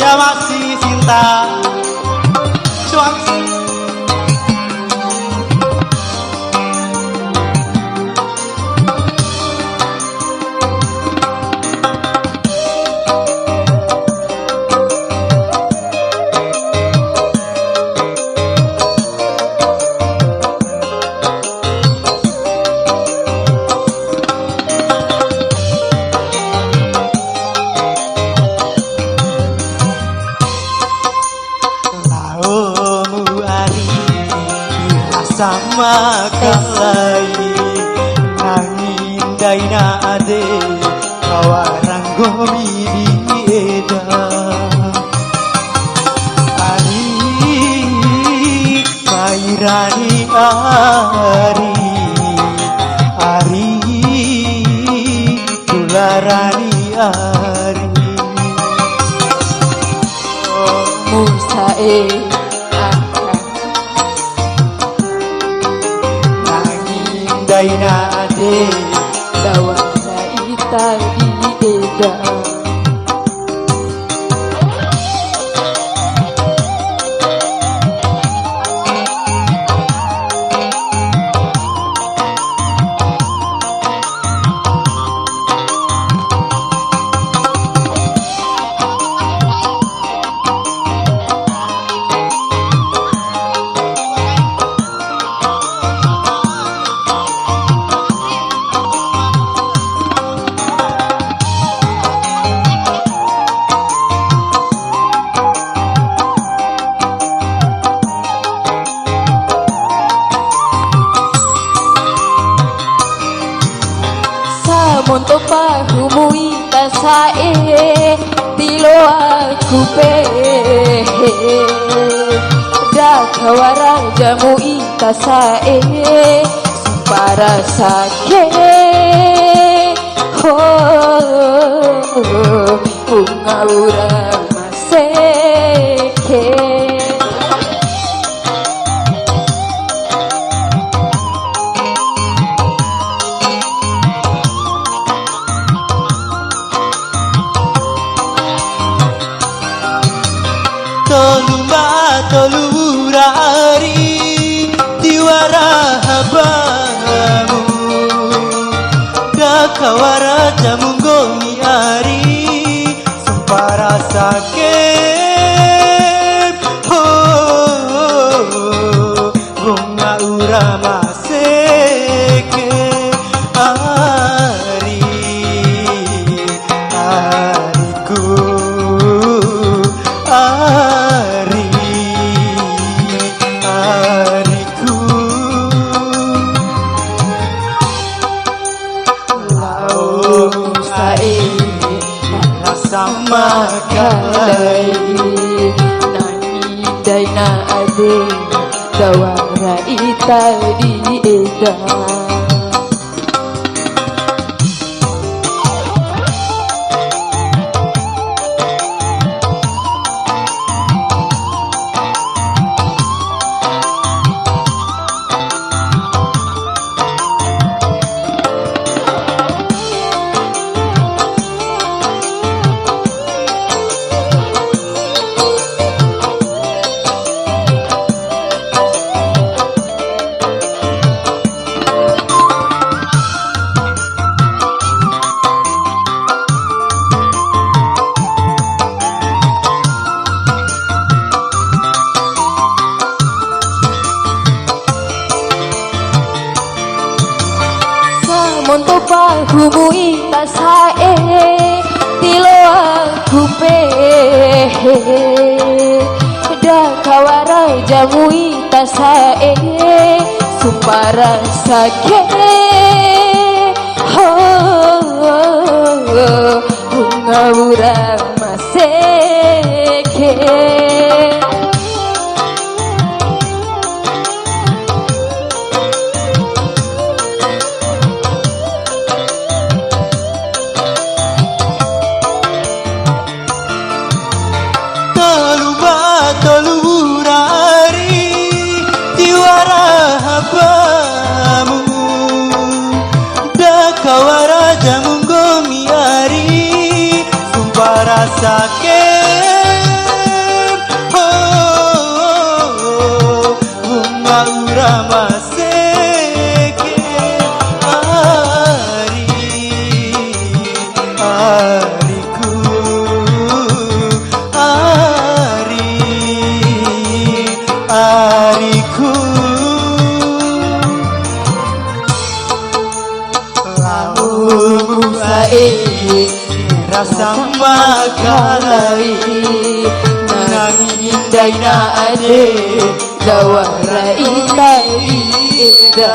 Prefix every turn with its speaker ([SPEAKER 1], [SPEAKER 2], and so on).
[SPEAKER 1] dia masih cinta. Cuak. Sama kalai nangin daina ade kawarang gomi di eda ari mairani ari tularani ari
[SPEAKER 2] musae
[SPEAKER 1] daina ade
[SPEAKER 2] dawang saita di eda Monto pahumui tasae tilo aku pe da kawara jamui tasae para sake bunga ura maseke
[SPEAKER 1] tolurari diwara habamu dakawara jamungomi ari sempara sakit bunga urama seke ari ariku sama kalai nani daina ade dawara ita di eda monto pahumui tasae tilo aku pe da kawara jamui tasae supara sake bunga ura maseke sakit
[SPEAKER 3] rasa makalai nanging daina ade
[SPEAKER 2] Dawara itai ida